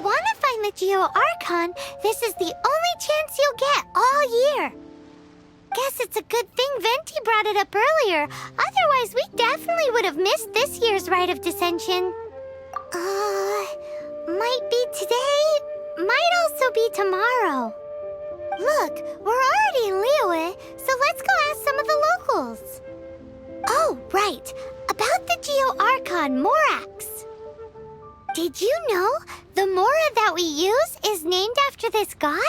want to find the Geo-Archon, this is the only chance you'll get all year. Guess it's a good thing Venti brought it up earlier. Otherwise, we definitely would have missed this year's Rite of Dissension. Might be today, might also be tomorrow. Look, we're already in Liyue, so let's go ask some of the locals. Oh, right. About the Geo-Archon Morax. Did you know the Mora that we use is named after this god?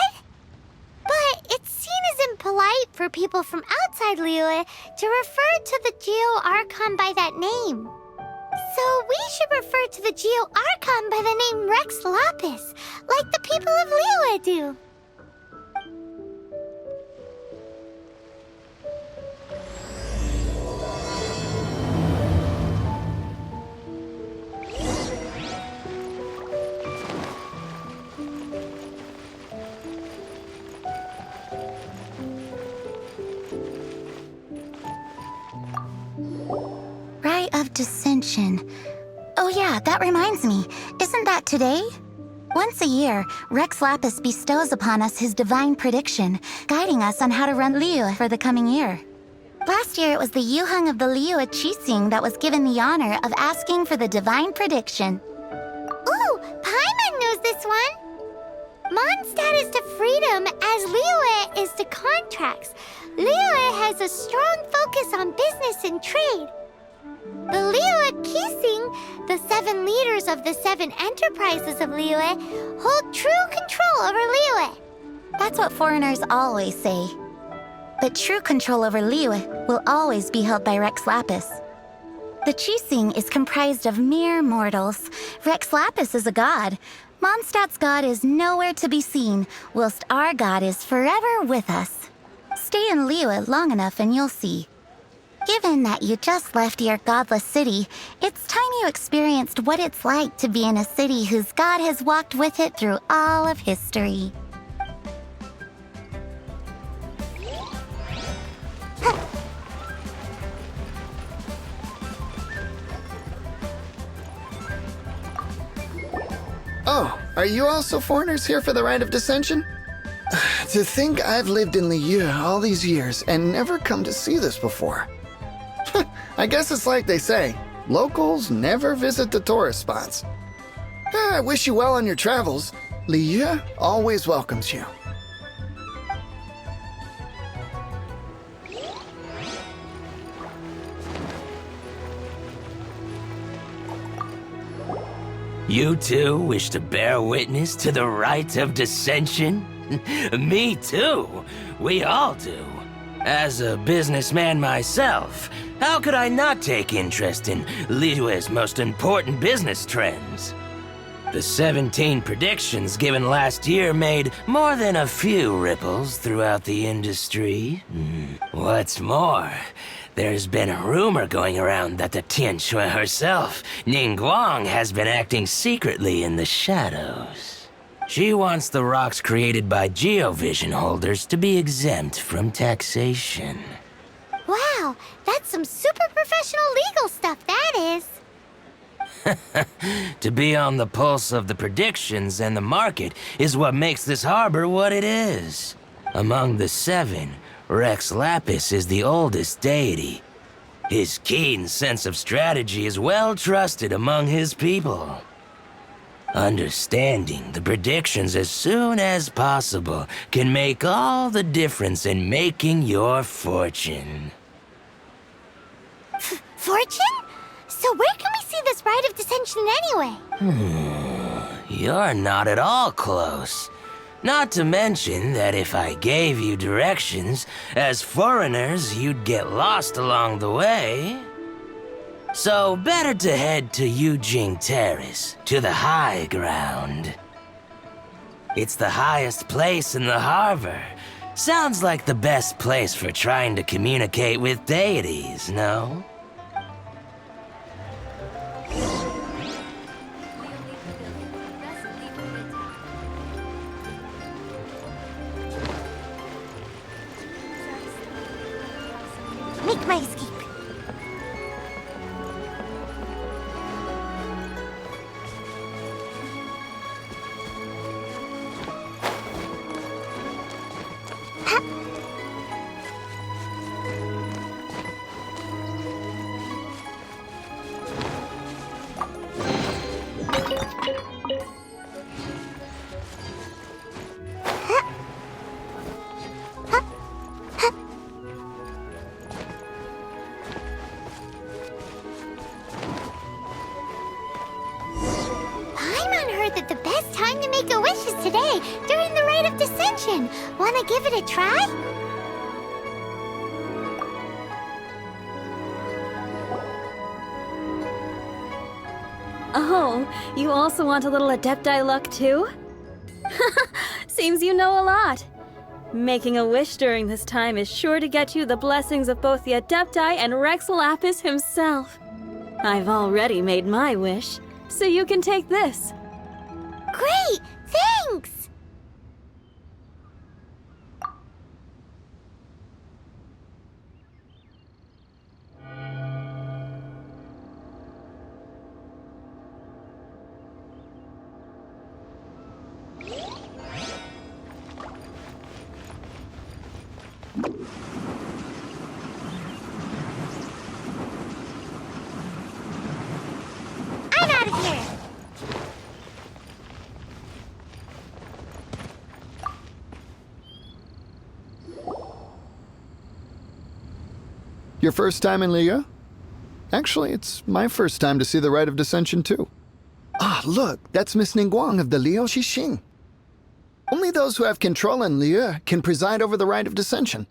But it's seen as impolite for people from outside Liyue to refer to the Geo-Archon by that name. So we should refer to the Geo-Archon by the name Rex Lapis, like the people of Liyue do. Rite of Dissension. Oh yeah, that reminds me. Isn't that today? Once a year, Rex Lapis bestows upon us his divine prediction, guiding us on how to run Liyue for the coming year. Last year, it was the Yuheng of the Liyue Qixing that was given the honor of asking for the divine prediction. Ooh, Paimon knows this one! Mondstadt is to freedom as Liyue is to contracts. Liyue has a strong focus on business and trade. The Liyue Qixing, the 7 leaders of the 7 enterprises of Liyue, hold true control over Liyue. That's what foreigners always say. But true control over Liyue will always be held by Rex Lapis. The Qixing is comprised of mere mortals. Rex Lapis is a god. Mondstadt's god is nowhere to be seen, whilst our god is forever with us. Stay in Liyue long enough and you'll see. Given that you just left your godless city, it's time you experienced what it's like to be in a city whose god has walked with it through all of history. Oh, are you also foreigners here for the Rite of Dissension? To think I've lived in Liyue all these years and never come to see this before. I guess it's like they say, locals never visit the tourist spots. I wish you well on your travels. Liyue always welcomes you. You too wish to bear witness to the Rite of Dissension? Me too. We all do. As a businessman myself, how could I not take interest in Liyue's most important business trends? The 17 predictions given last year made more than a few ripples throughout the industry. What's more, there's been a rumor going around that the Tianshui herself, Ningguang, has been acting secretly in the shadows. She wants the rocks created by Geovision holders to be exempt from taxation. Wow, that's some super professional legal stuff, that is. To be on the pulse of the predictions and the market is what makes this harbor what it is. Among the 7, Rex Lapis is the oldest deity. His keen sense of strategy is well trusted among his people. Understanding the predictions as soon as possible can make all the difference in making your fortune. Fortune? So where can we see this Rite of Dissension anyway? You're not at all close. Not to mention that if I gave you directions, as foreigners, you'd get lost along the way. So better to head to Yujing Terrace, to the high ground. It's the highest place in the harbor. Sounds like the best place for trying to communicate with deities, no? Make my escape. make a wishes today during the Rite of Dissension. Wanna give it a try? Oh, you also want a little Adepti luck too? Seems you know a lot. Making a wish during this time is sure to get you the blessings of both the Adepti and Rex Lapis himself. I've already made my wish, so you can take this. Great! Thanks! I'm out of here! Your first time in Liyue? Actually, it's my first time to see the Rite of Dissension, too. Ah, look, that's Miss Ningguang of the Liu Xixing. Only those who have control in Liyue can preside over the Rite of Dissension.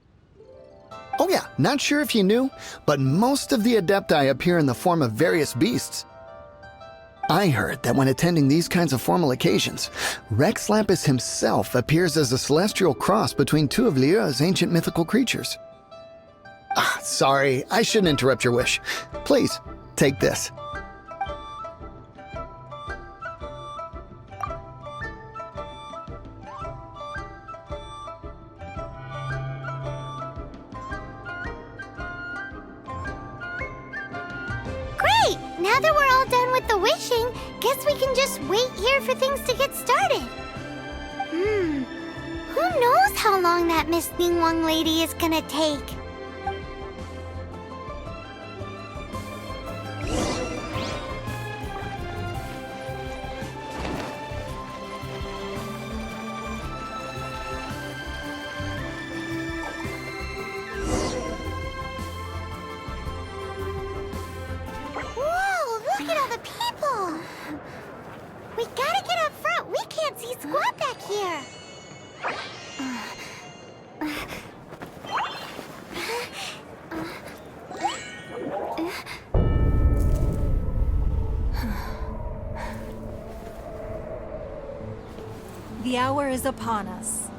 Oh yeah, not sure if you knew, but most of the Adepti appear in the form of various beasts. I heard that when attending these kinds of formal occasions, Rex Lapis himself appears as a celestial cross between two of Liyue's ancient mythical creatures. Ah, sorry, I shouldn't interrupt your wish. Please, take this. Great! Now that we're all done with the wishing, guess we can just wait here for things to get started. Who knows how long that Miss Ningguang lady is gonna take? Whoa, look at all the people! We gotta get up front. We can't see squat back here. The hour is upon us.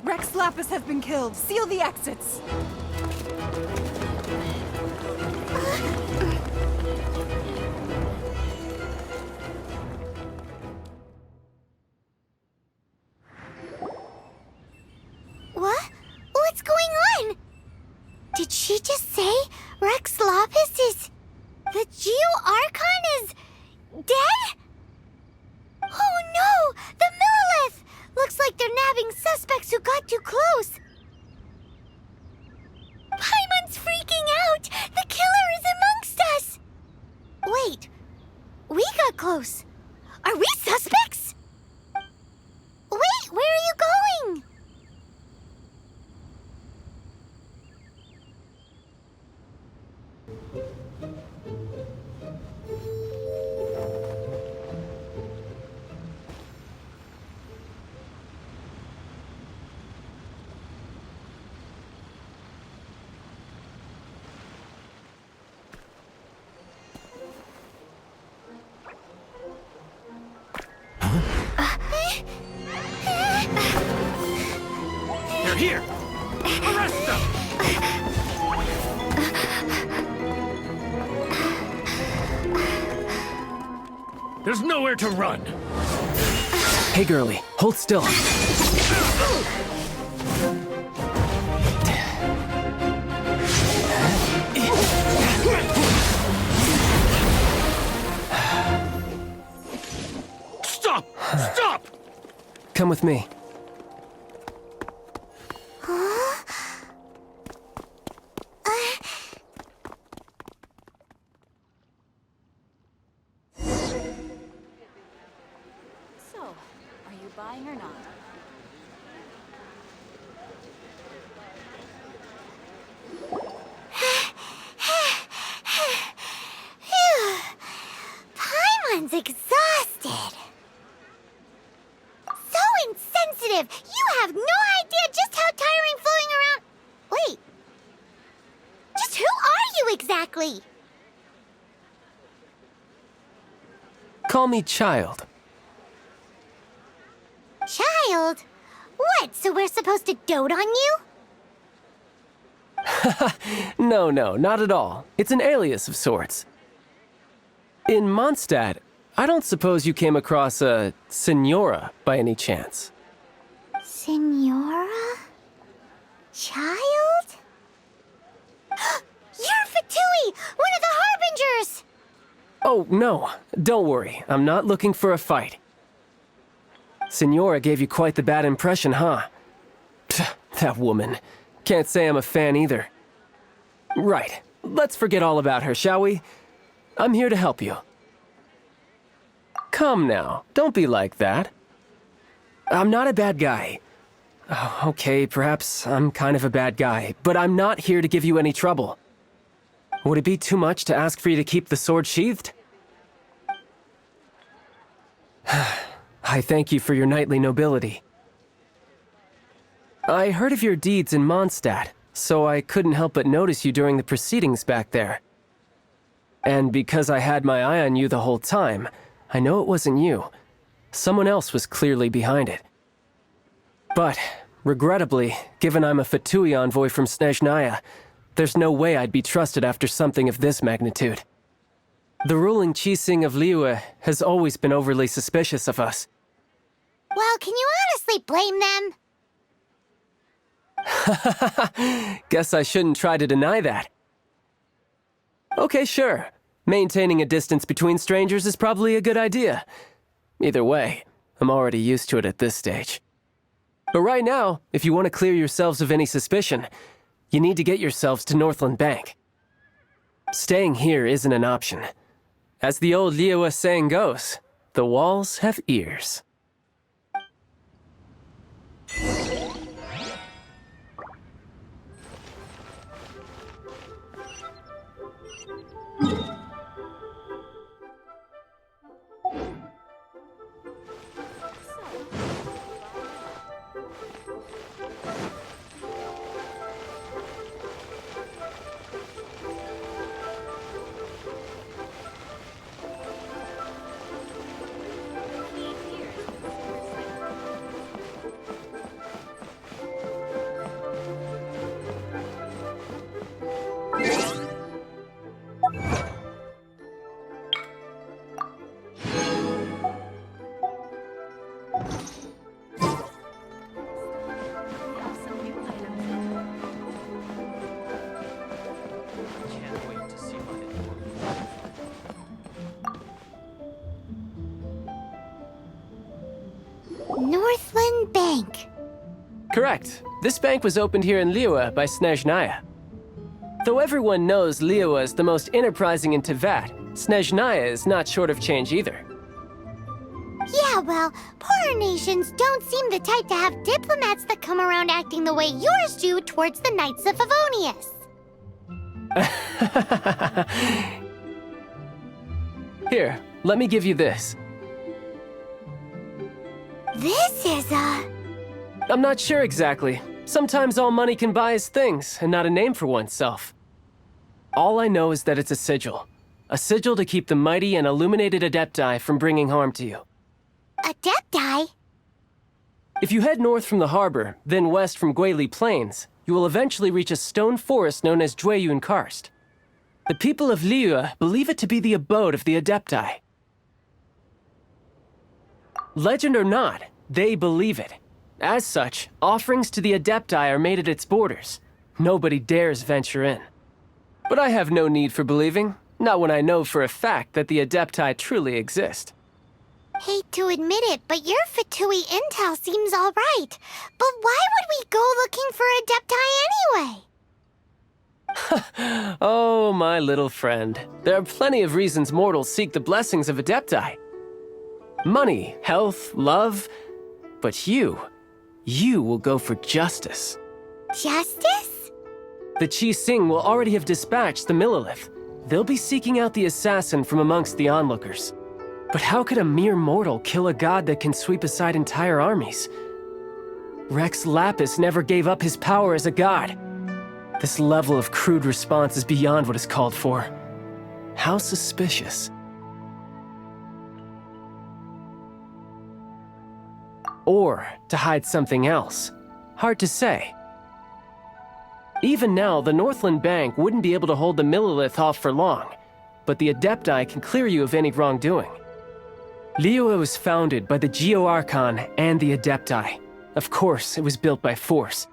Rex Lapis has been killed. Seal the exits. What? What's going on? Did she just say Rex Lapis is... the Geo-Archon is... dead? Oh no! The Monolith! Looks like they're nabbing suspects who got too close. Paimon's freaking out! The killer is amongst us! Wait, we got close. Are we suspects? Wait, where are you going? They're here! Arrest them! There's nowhere to run. Hey, girlie, hold still. Stop! Stop! Come with me. So, are you buying or not? Phew. Paimon's exhausted. So insensitive! You have no idea just how tiring floating around. Wait. Just who are you exactly? Call me Child. Child? What, so we're supposed to dote on you? No, not at all. It's an alias of sorts. In Mondstadt, I don't suppose you came across a Senora by any chance. Senora? Child? You're Fatui, one of the Harbingers! Oh, no. Don't worry. I'm not looking for a fight. Senora gave you quite the bad impression, huh? Pfft, that woman. Can't say I'm a fan either. Right. Let's forget all about her, shall we? I'm here to help you. Come now. Don't be like that. I'm not a bad guy. Oh, okay, perhaps I'm kind of a bad guy, but I'm not here to give you any trouble. Would it be too much to ask for you to keep the sword sheathed? I thank you for your knightly nobility. I heard of your deeds in Mondstadt, so I couldn't help but notice you during the proceedings back there. And because I had my eye on you the whole time, I know it wasn't you. Someone else was clearly behind it. But, regrettably, given I'm a Fatui envoy from Snezhnaya, there's no way I'd be trusted after something of this magnitude. The ruling Qixing of Liyue has always been overly suspicious of us. Well, can you honestly blame them? Guess I shouldn't try to deny that. Okay, sure. Maintaining a distance between strangers is probably a good idea. Either way, I'm already used to it at this stage. But right now, if you want to clear yourselves of any suspicion, you need to get yourselves to Northland Bank. Staying here isn't an option. As the old Liyue saying goes, the walls have ears. Northland Bank. Correct. This bank was opened here in Liyue by Snezhnaya. Though everyone knows Liyue is the most enterprising in Teyvat, Snezhnaya is not short of change either. Yeah, well, poorer nations don't seem the type to have diplomats that come around acting the way yours do towards the Knights of Favonius. Here, let me give you this. This is I'm not sure exactly. Sometimes all money can buy is things, and not a name for oneself. All I know is that it's a sigil. A sigil to keep the mighty and illuminated Adepti from bringing harm to you. Adepti? If you head north from the harbor, then west from Guili Plains, you will eventually reach a stone forest known as Jueyun Karst. The people of Liyue believe it to be the abode of the Adepti. Legend or not, they believe it. As such, offerings to the Adepti are made at its borders. Nobody dares venture in. But I have no need for believing, not when I know for a fact that the Adepti truly exist. Hate to admit it, but your Fatui intel seems alright. But why would we go looking for Adepti anyway? Oh, my little friend. There are plenty of reasons mortals seek the blessings of Adepti. Money, health, love. But you will go for justice. Justice? The Qi Xing will already have dispatched the Monolith. They'll be seeking out the assassin from amongst the onlookers. But how could a mere mortal kill a god that can sweep aside entire armies? Rex Lapis never gave up his power as a god. This level of crude response is beyond what is called for. How suspicious. Or to hide something else. Hard to say. Even now, the Northland Bank wouldn't be able to hold the Monolith off for long, but the Adepti can clear you of any wrongdoing. Liyue was founded by the Geo-Archon and the Adepti. Of course, it was built by force.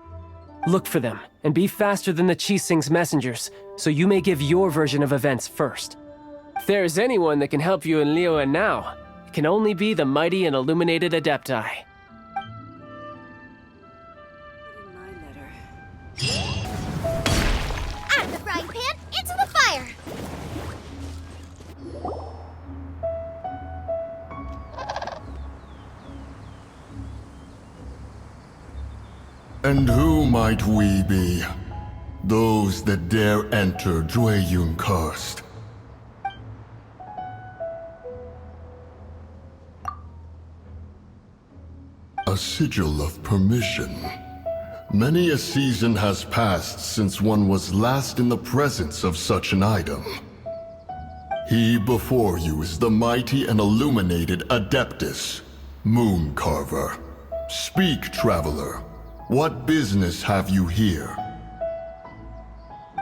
Look for them, and be faster than the Qi Xing's messengers, so you may give your version of events first. If there is anyone that can help you in Liyue now, it can only be the mighty and illuminated Adepti. Out of the frying pan, into the fire! And who might we be? Those that dare enter Jueyun Karst. A sigil of permission. Many a season has passed since one was last in the presence of such an item. He before you is the mighty and illuminated Adeptus, Moon Carver. Speak, traveler. What business have you here?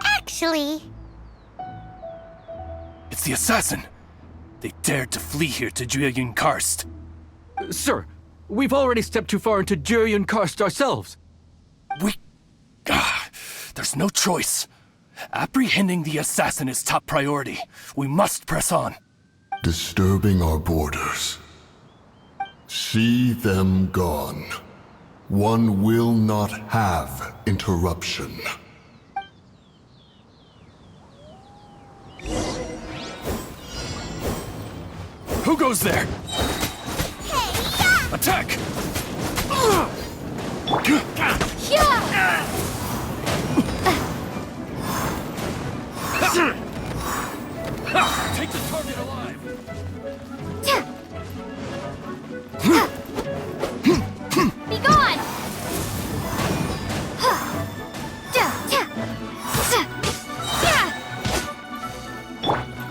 Actually, It's the assassin! They dared to flee here to Jueyun Karst. Sir, we've already stepped too far into Jueyun Karst ourselves. There's no choice. Apprehending the assassin is top priority. We must press on. Disturbing our borders. See them gone. One will not have interruption. Who goes there? hey-ya! Attack! Take the target alive! Be gone!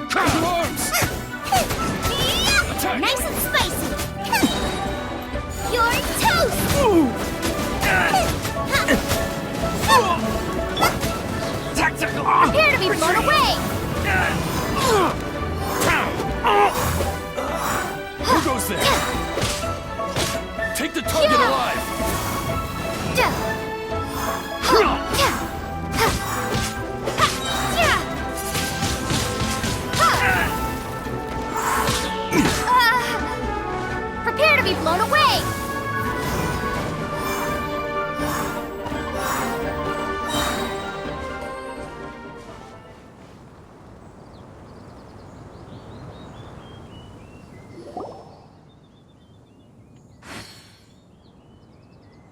Crash your arms! Attack! Nice and spicy! You're toast! Tactical! Prepare to be blown away! Who goes there? Take the target alive! Prepare to be blown away!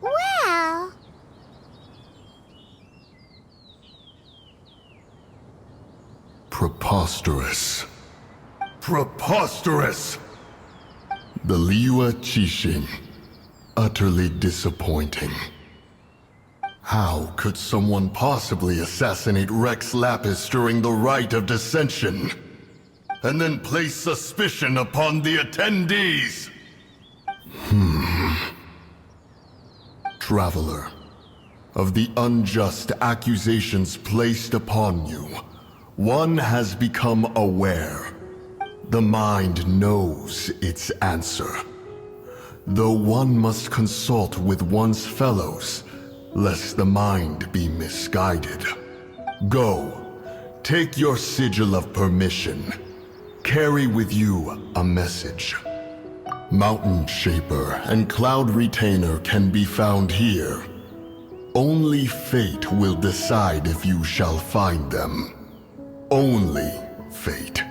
Well... Preposterous. Preposterous! The Liyue Qixing. Utterly disappointing. How could someone possibly assassinate Rex Lapis during the Rite of Dissension? And then place suspicion upon the attendees? Traveler, of the unjust accusations placed upon you, one has become aware. The mind knows its answer. Though one must consult with one's fellows, lest the mind be misguided. Go, take your sigil of permission. Carry with you a message. Mountain Shaper and Cloud Retainer can be found here. Only fate will decide if you shall find them. Only fate.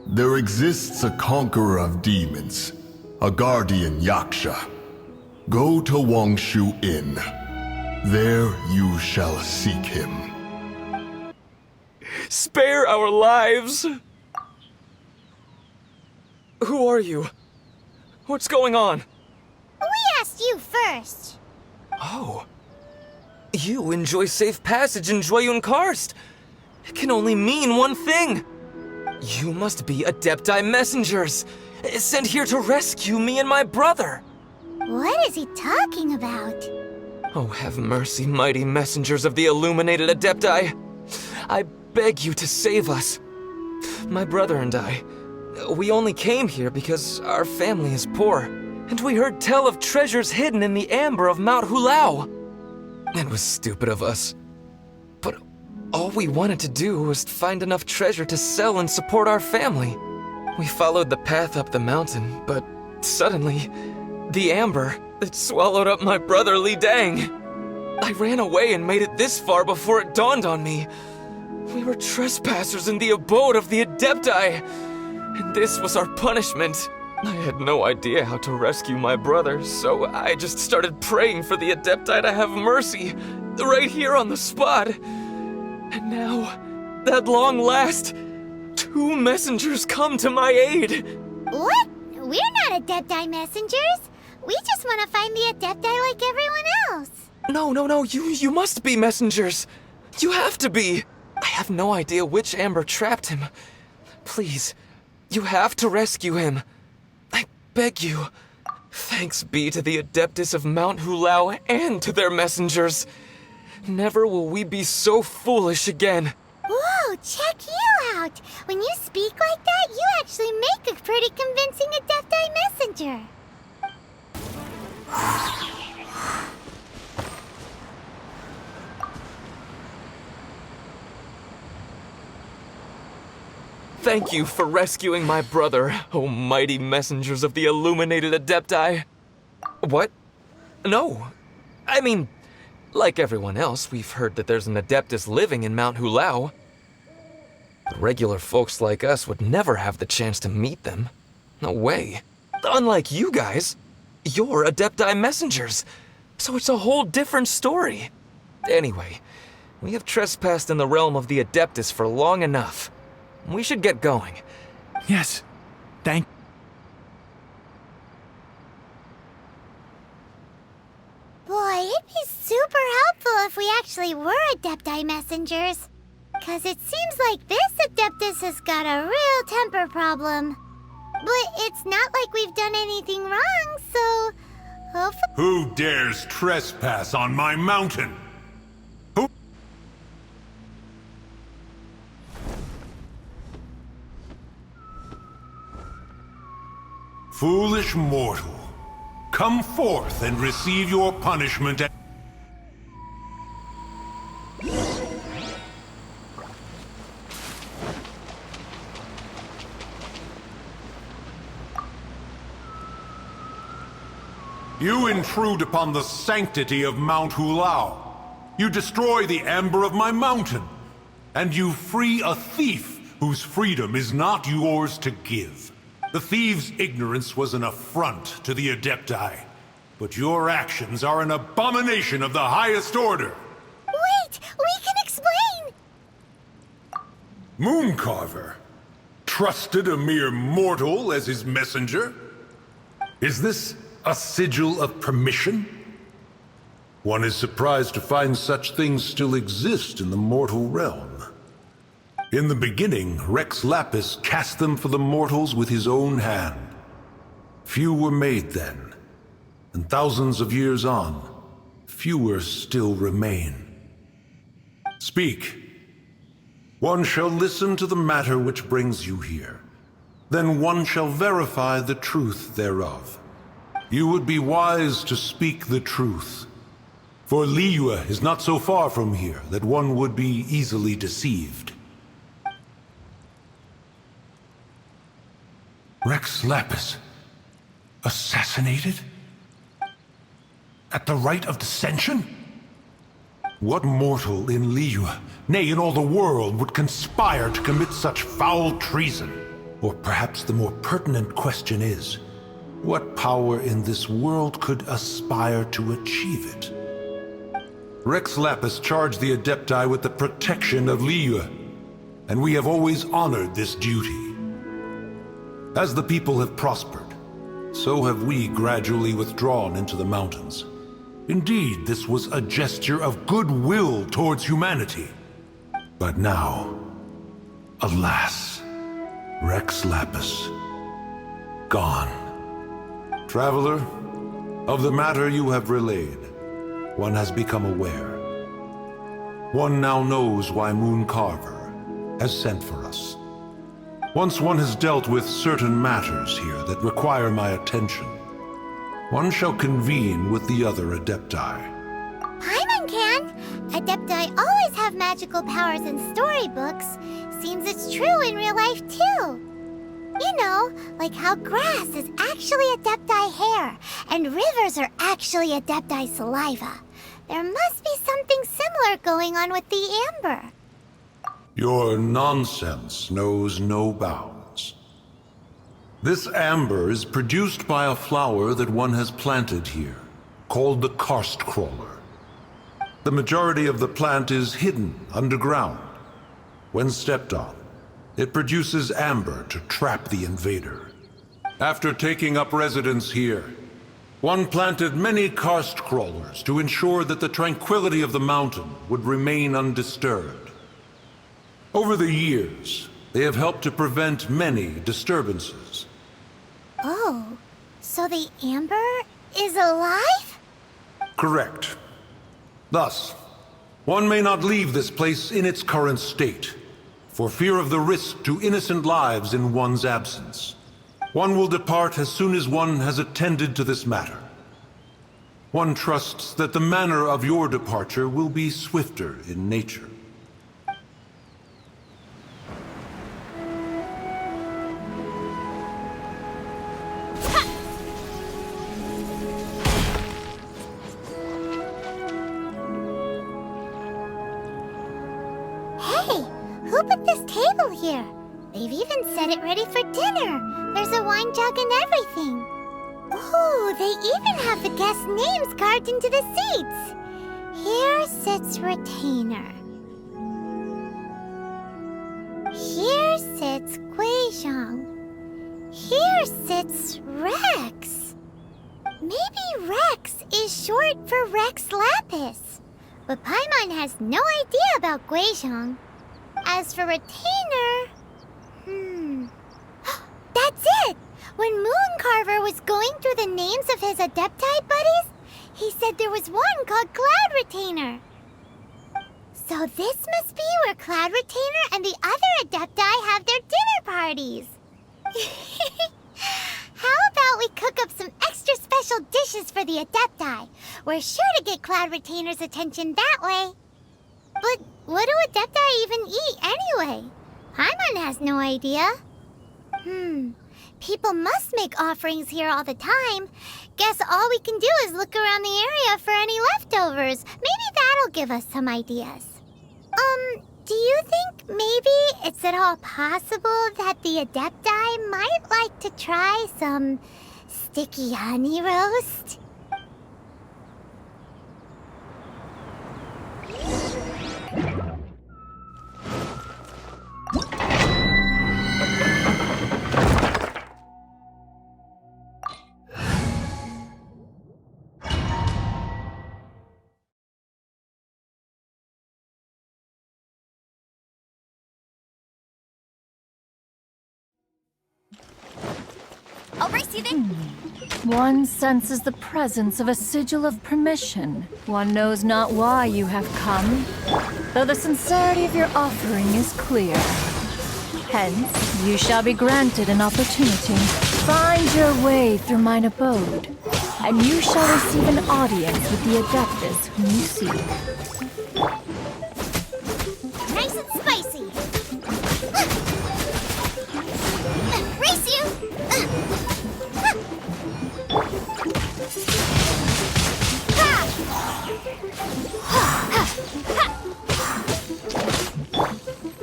There exists a conqueror of demons, a guardian Yaksha. Go to Wangshu Inn. There you shall seek him. Spare our lives! Who are you? What's going on? We asked you first. Oh. You enjoy safe passage in Joyun Karst. It can only mean one thing. You must be Adepti messengers, sent here to rescue me and my brother. What is he talking about? Oh, have mercy, mighty messengers of the illuminated Adepti. I beg you to save us. My brother and I, we only came here because our family is poor, and we heard tell of treasures hidden in the amber of Mount Hulao. It was stupid of us. But all we wanted to do was find enough treasure to sell and support our family. We followed the path up the mountain, but suddenly, the amber, it swallowed up my brother Li Dang. I ran away and made it this far before it dawned on me. We were trespassers in the abode of the Adepti, and this was our punishment. I had no idea how to rescue my brother, so I just started praying for the Adepti to have mercy, right here on the spot. And now, at long last, 2 messengers come to my aid. What? We're not Adepti messengers. We just want to find the Adepti like everyone else. No, you must be messengers. You have to be. I have no idea which amber trapped him. Please, you have to rescue him. I beg you. Thanks be to the Adeptus of Mount Hulao and to their messengers. Never will we be so foolish again. Whoa, check you out. When you speak like that, you actually make a pretty convincing Adepti messenger. Thank you for rescuing my brother, oh mighty messengers of the illuminated Adepti. What? No. I mean, like everyone else, we've heard that there's an Adeptus living in Mount Hulao. But regular folks like us would never have the chance to meet them. No way. Unlike you guys, you're Adepti messengers, so it's a whole different story. Anyway, we have trespassed in the realm of the Adeptus for long enough. We should get going. Yes. Thank... Boy, it'd be super helpful if we actually were Adepti messengers. 'Cause it seems like this Adeptus has got a real temper problem. But it's not like we've done anything wrong, so... hopefully... Who dares trespass on my mountain? Who... Foolish mortal, come forth and receive your punishment. You intrude upon the sanctity of Mount Hulao. You destroy the amber of my mountain. And you free a thief whose freedom is not yours to give. The thief's ignorance was an affront to the Adepti. But your actions are an abomination of the highest order. Wait! We can explain! Mooncarver trusted a mere mortal as his messenger? Is this a sigil of permission? One is surprised to find such things still exist in the mortal realm. In the beginning, Rex Lapis cast them for the mortals with his own hand. Few were made then, and thousands of years on, fewer still remain. Speak. One shall listen to the matter which brings you here. Then one shall verify the truth thereof. You would be wise to speak the truth. For Liyue is not so far from here that one would be easily deceived. Rex Lapis, assassinated? At the rite of dissension? What mortal in Liyue, nay, in all the world, would conspire to commit such foul treason? Or perhaps the more pertinent question is, what power in this world could aspire to achieve it? Rex Lapis charged the Adepti with the protection of Liyue, and we have always honored this duty. As the people have prospered, so have we gradually withdrawn into the mountains. Indeed, this was a gesture of goodwill towards humanity. But now, alas, Rex Lapis, gone. Traveler, of the matter you have relayed, one has become aware. One now knows why Mooncarver has sent for us. Once one has dealt with certain matters here that require my attention, one shall convene with the other Adepti. Paimon can! Adepti always have magical powers in storybooks. Seems it's true in real life, too. You know, like how grass is actually Adepti hair, and rivers are actually Adepti saliva. There must be something similar going on with the amber. Your nonsense knows no bounds. This amber is produced by a flower that one has planted here, called the karst crawler. The majority of the plant is hidden underground. When stepped on, it produces amber to trap the invader. After taking up residence here, one planted many karst crawlers to ensure that the tranquility of the mountain would remain undisturbed. Over the years, they have helped to prevent many disturbances. Oh, so the amber is alive? Correct. Thus, one may not leave this place in its current state, for fear of the risk to innocent lives in one's absence. One will depart as soon as one has attended to this matter. One trusts that the manner of your departure will be swifter in nature. Hey, who put this table here? They've even set it ready for dinner. There's a wine jug and everything. Ooh, they even have the guests' names carved into the seats. Here sits Retainer. Here sits Guizhong. Here sits Rex. Maybe Rex is short for Rex Lapis. But Paimon has no idea about Guizhong. As for Retainer... That's it! When Mooncarver was going through the names of his Adepti buddies, he said there was one called Cloud Retainer. So this must be where Cloud Retainer and the other Adepti have their dinner parties. How about we cook up some extra special dishes for the Adepti? We're sure to get Cloud Retainer's attention that way. But what do Adepti even eat anyway? Paimon has no idea. People must make offerings here all the time. Guess all we can do is look around the area for any leftovers. Maybe that'll give us some ideas. Do you think maybe it's at all possible that the Adepti might like to try some sticky honey roast? Over One senses the presence of a sigil of permission. One knows not why you have come, though the sincerity of your offering is clear. Hence, you shall be granted an opportunity. Find your way through mine abode, and you shall receive an audience with the Adeptus whom you seek. Nice and spicy. Race you!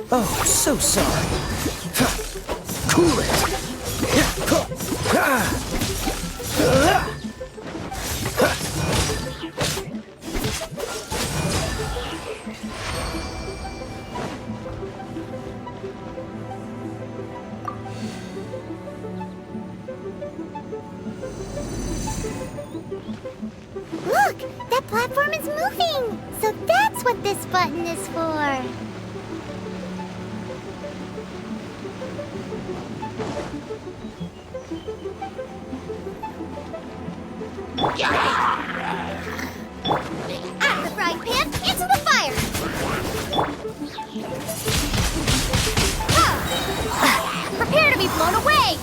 Oh, so sorry. Cool it. Look! That platform is moving! So that's what this button is for! Out of the frying pan, into the fire! Prepare to be blown away!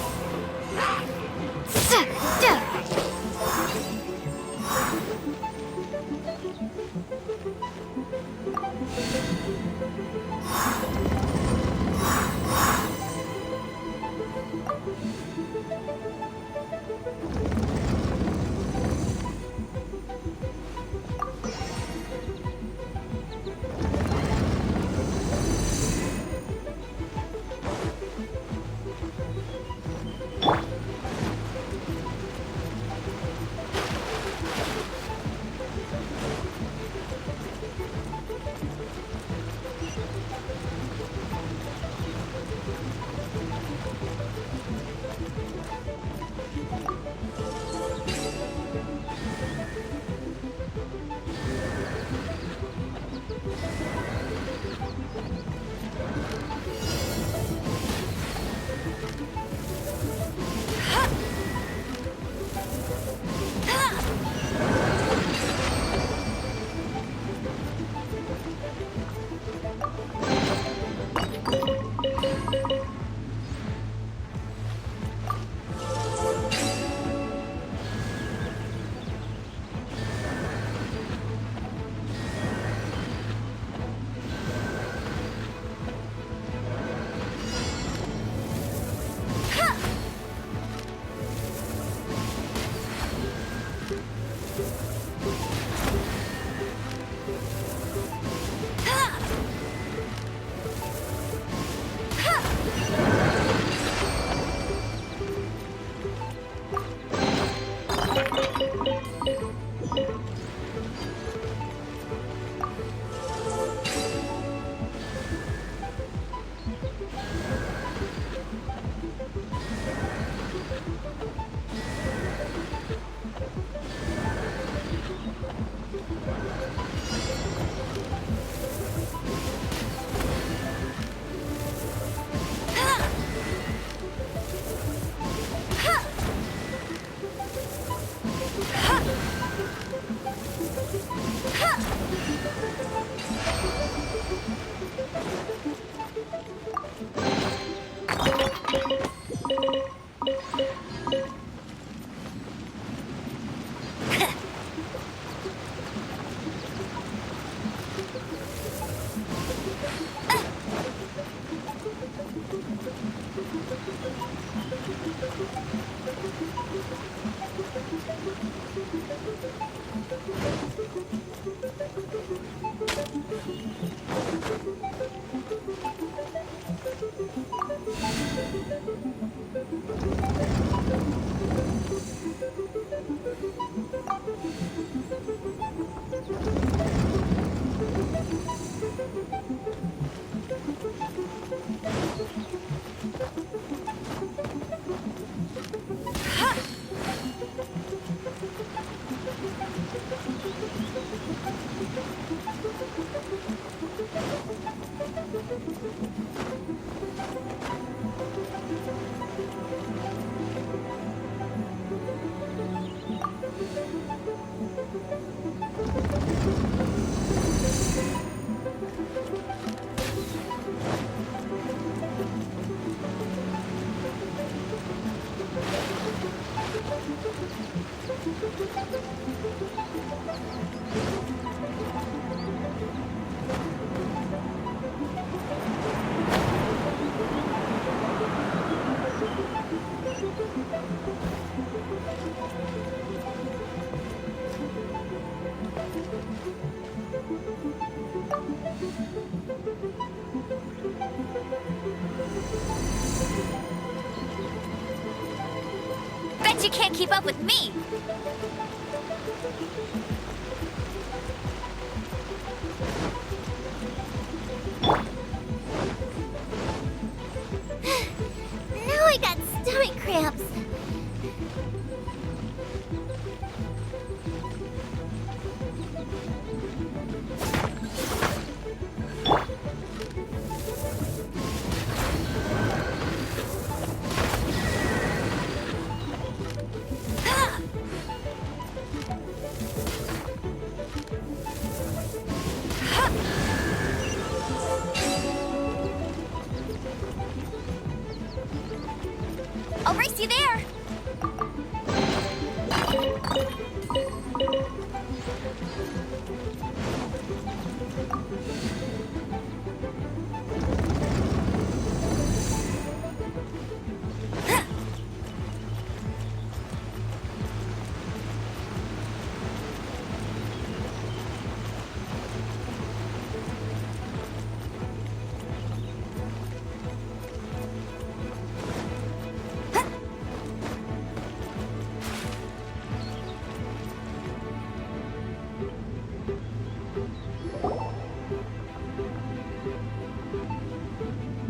Bet you can't keep up with me! Now I got stomach cramps. I'll race you there!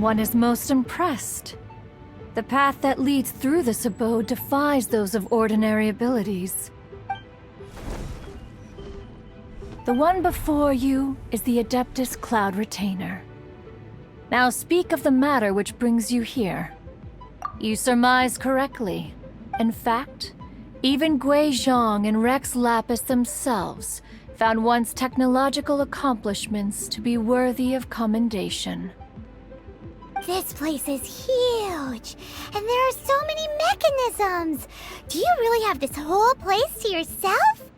One is most impressed. The path that leads through this abode defies those of ordinary abilities. The one before you is the Adeptus Cloud Retainer. Now speak of the matter which brings you here. You surmise correctly. In fact, even Gui Zhang and Rex Lapis themselves found one's technological accomplishments to be worthy of commendation. This place is huge, and there are so many mechanisms. Do you really have this whole place to yourself?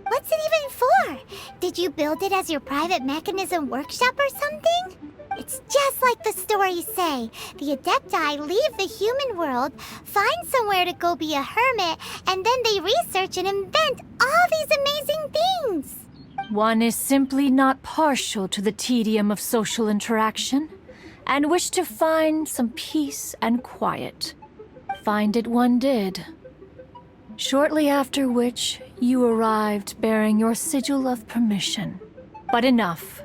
What's it even for? Did you build it as your private mechanism workshop or something? It's just like the stories say. The Adepti leave the human world, find somewhere to go be a hermit, and then they research and invent all these amazing things. One is simply not partial to the tedium of social interaction, and wished to find some peace and quiet. Find it one did. Shortly after which, you arrived bearing your sigil of permission. But enough.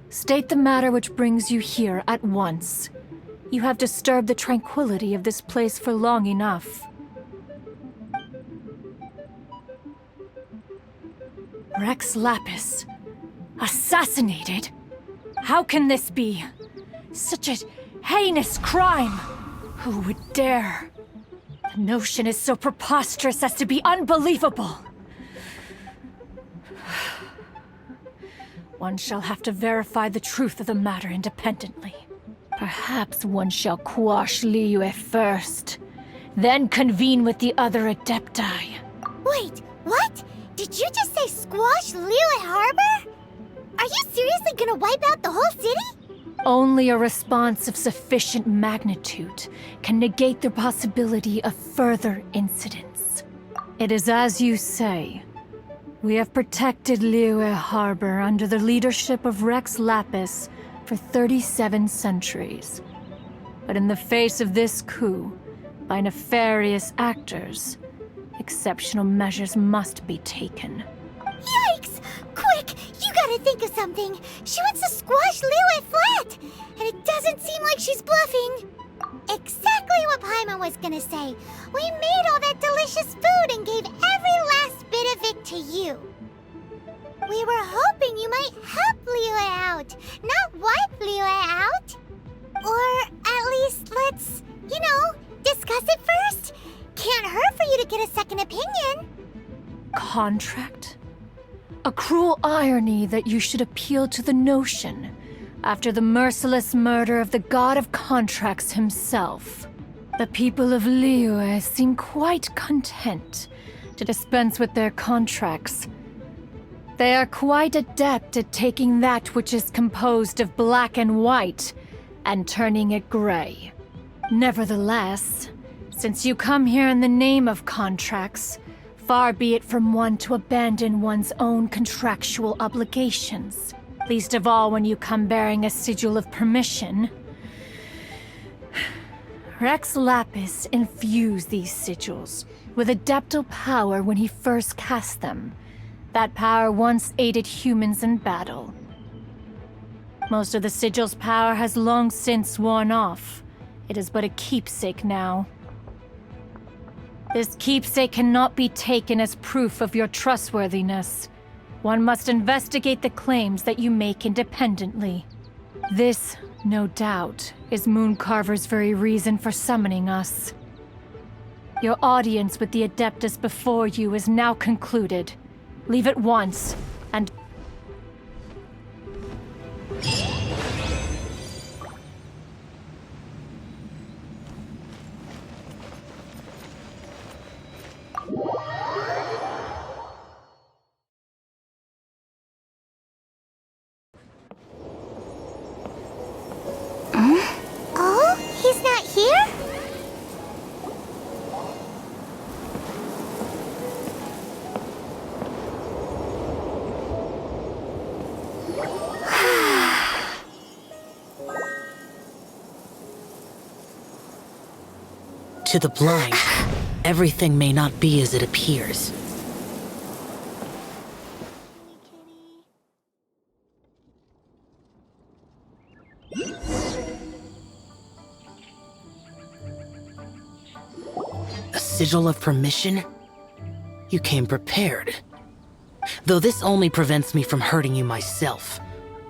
State the matter which brings you here at once. You have disturbed the tranquility of this place for long enough. Rex Lapis. Assassinated? How can this be? Such a heinous crime! Who would dare? The notion is so preposterous as to be unbelievable. One shall have to verify the truth of the matter independently. Perhaps one shall quash Liyue first, then convene with the other Adepti. Wait, what? Did you just say squash Liyue Harbor? Are you seriously gonna wipe out the whole city? Only a response of sufficient magnitude can negate the possibility of further incidents. It is as you say. We have protected Liyue Harbor under the leadership of Rex Lapis for 37 centuries. But in the face of this coup, by nefarious actors, exceptional measures must be taken. Yikes! Quick, you gotta think of something. She wants to squash Liyue flat, and it doesn't seem like she's bluffing. Exactly what Paimon was gonna say. We made all that delicious food and gave every last bit of it to you. We were hoping you might help Liyue out, not wipe Liyue out. Or at least let's, discuss it first. Can't hurt for you to get a second opinion. Contract? A cruel irony that you should appeal to the notion after the merciless murder of the god of contracts himself. The people of Liyue seem quite content to dispense with their contracts. They are quite adept at taking that which is composed of black and white and turning it gray. Nevertheless, since you come here in the name of contracts, far be it from one to abandon one's own contractual obligations, least of all when you come bearing a sigil of permission. Rex Lapis infused these sigils with adeptal power when he first cast them. That power once aided humans in battle. Most of the sigil's power has long since worn off. It is but a keepsake now. This keepsake cannot be taken as proof of your trustworthiness. One must investigate the claims that you make independently. This, no doubt, is Mooncarver's very reason for summoning us. Your audience with the Adeptus before you is now concluded. Leave at once, and... Oh, he's not here? To the blind, everything may not be as it appears. A sigil of permission? You came prepared. Though this only prevents me from hurting you myself,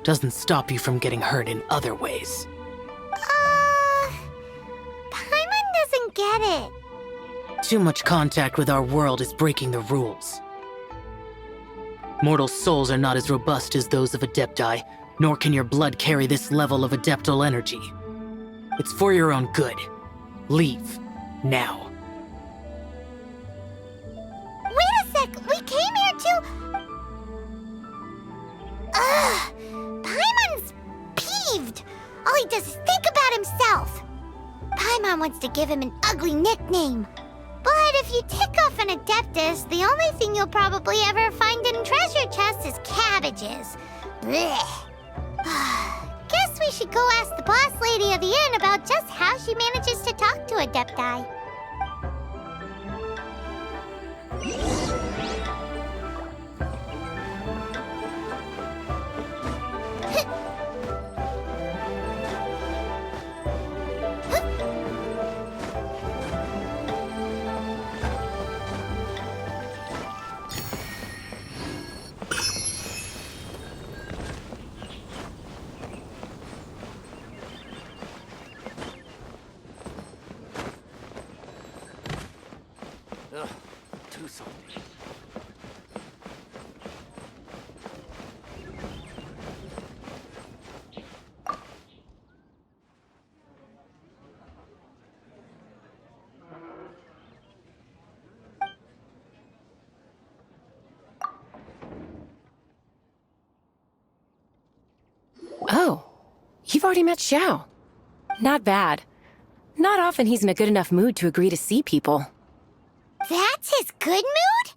doesn't stop you from getting hurt in other ways. Paimon doesn't get it. Too much contact with our world is breaking the rules. Mortal souls are not as robust as those of Adepti, nor can your blood carry this level of adeptal energy. It's for your own good. Leave. Now. Wait a sec, we came here to... Ugh! Paimon's peeved! All he does is think about himself! Paimon wants to give him an ugly nickname. But if you tick off an Adeptus, the only thing you'll probably ever find in treasure chests is cabbages. Blech. Guess we should go ask the boss lady of the inn about just how she manages to talk to Adepti. Too salty. Oh, you've already met Xiao. Not bad. Not often he's in a good enough mood to agree to see people. That's his good mood?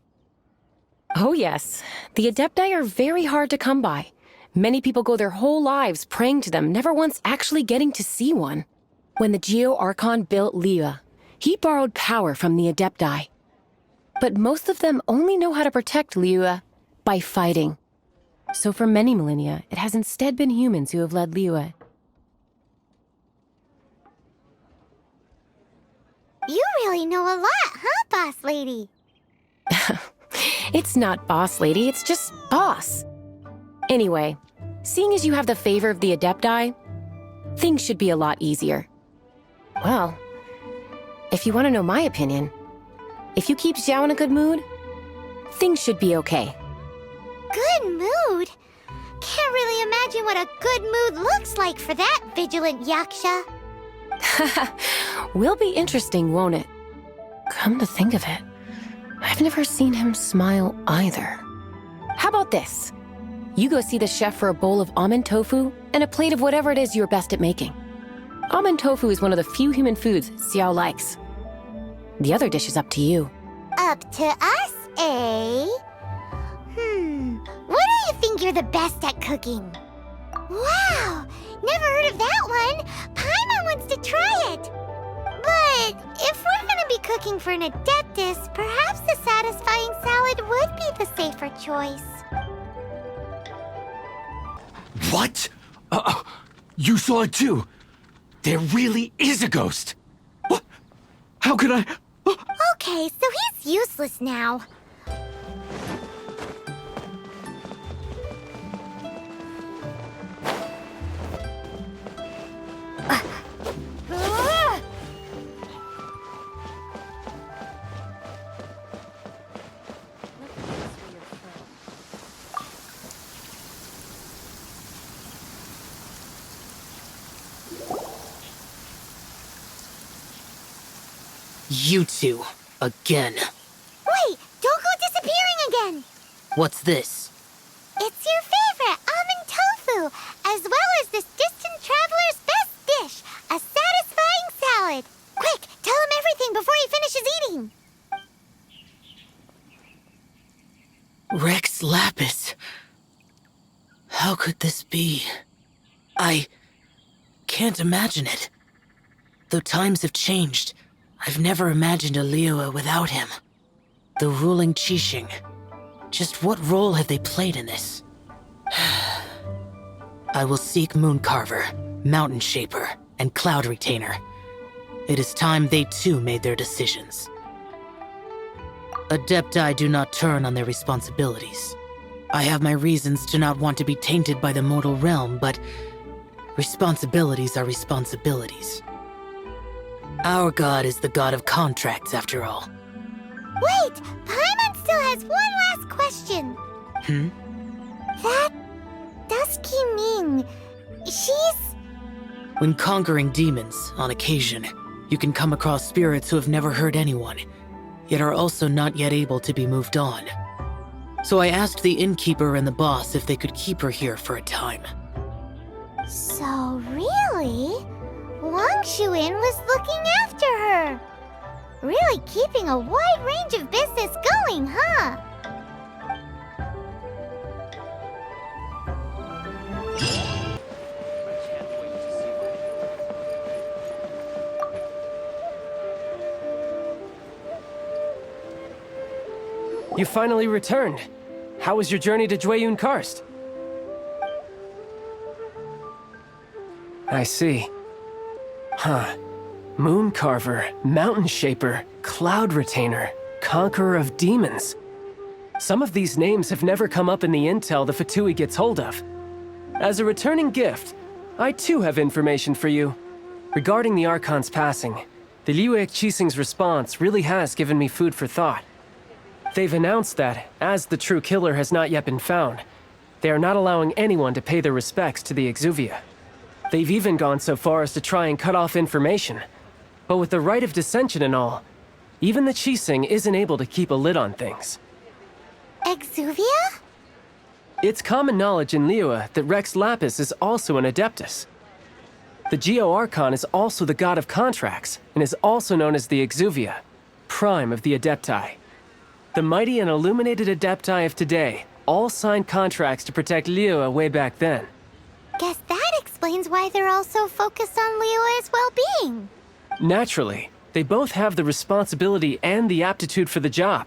Oh yes, the Adepti are very hard to come by. Many people go their whole lives praying to them, never once actually getting to see one. When the Geo-Archon built Liyue, he borrowed power from the Adepti. But most of them only know how to protect Liyue by fighting. So for many millennia, it has instead been humans who have led Liyue. You really know a lot, huh, boss lady? It's not boss lady, it's just boss. Anyway, seeing as you have the favor of the Adepti, things should be a lot easier. Well, if you want to know my opinion, if you keep Xiao in a good mood, things should be okay. Good mood? Can't really imagine what a good mood looks like for that vigilant Yaksha. Will be interesting, won't it? Come to think of it, I've never seen him smile either. How about this? You go see the chef for a bowl of almond tofu and a plate of whatever it is you're best at making. Almond tofu is one of the few human foods Xiao likes. The other dish is up to you. Up to us, eh? What do you think you're the best at cooking? Wow! Never heard of that one! Paimon wants to try it! But if we're gonna be cooking for an Adeptus, perhaps the satisfying salad would be the safer choice. What? You saw it too? There really is a ghost! What? How could I... Okay, so he's useless now. You two, again. Wait, don't go disappearing again! What's this? It's your favorite, almond tofu, as well as this distant traveler's best dish, a satisfying salad. Quick, tell him everything before he finishes eating. Rex Lapis. How could this be? I can't imagine it. Though times have changed, I've never imagined a Liyue without him. The ruling Qixing. Just what role have they played in this? I will seek Mooncarver, Mountain Shaper, and Cloud Retainer. It is time they too made their decisions. Adepti do not turn on their responsibilities. I have my reasons to not want to be tainted by the mortal realm, but responsibilities are responsibilities. Our god is the god of contracts, after all. Wait! Paimon still has one last question. That Dusky Ming, she's... When conquering demons, on occasion, you can come across spirits who have never hurt anyone, yet are also not yet able to be moved on. So I asked the innkeeper and the boss if they could keep her here for a time. So really? Wang Shuin was looking after her. Really keeping a wide range of business going, huh? You finally returned. How was your journey to Jueyun Karst? I see. Huh. Mooncarver, Mountain Shaper, Cloud Retainer, Conqueror of Demons. Some of these names have never come up in the intel the Fatui gets hold of. As a returning gift, I too have information for you. Regarding the Archon's passing, the Liyue Qixing's response really has given me food for thought. They've announced that, as the true killer has not yet been found, they are not allowing anyone to pay their respects to the Exuvia. They've even gone so far as to try and cut off information. But with the right of dissension and all, even the Qixing isn't able to keep a lid on things. Exuvia? It's common knowledge in Liyue that Rex Lapis is also an Adeptus. The Geo-Archon is also the god of contracts, and is also known as the Exuvia, prime of the Adepti. The mighty and illuminated Adepti of today all signed contracts to protect Liyue way back then. Guess that explains why they're all so focused on Liyue's well-being. Naturally, they both have the responsibility and the aptitude for the job.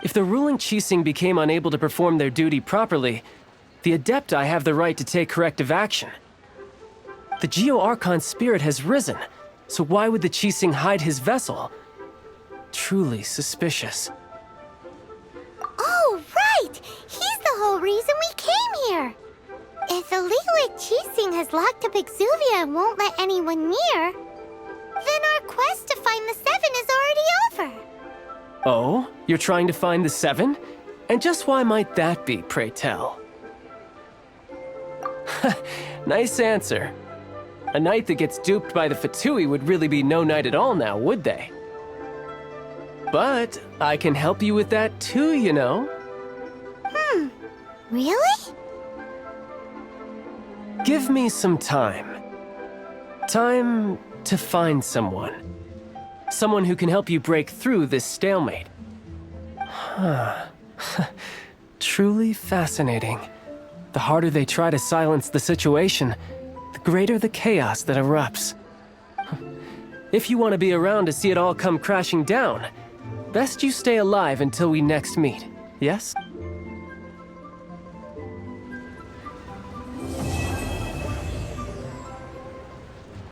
If the ruling Qixing became unable to perform their duty properly, the Adepti have the right to take corrective action. The Geo-Archon's spirit has risen, so why would the Qixing hide his vessel? Truly suspicious. Oh, right! He's the whole reason we came here! If the Liyue Qixing has locked up Exuvia and won't let anyone near, then our quest to find the Seven is already over. Oh? You're trying to find the Seven? And just why might that be, pray tell? Nice answer. A knight that gets duped by the Fatui would really be no knight at all now, would they? But I can help you with that too, you know. Really? Give me some time. Time to find someone. Someone who can help you break through this stalemate. Truly fascinating. The harder they try to silence the situation, the greater the chaos that erupts. If you want to be around to see it all come crashing down, best you stay alive until we next meet, yes?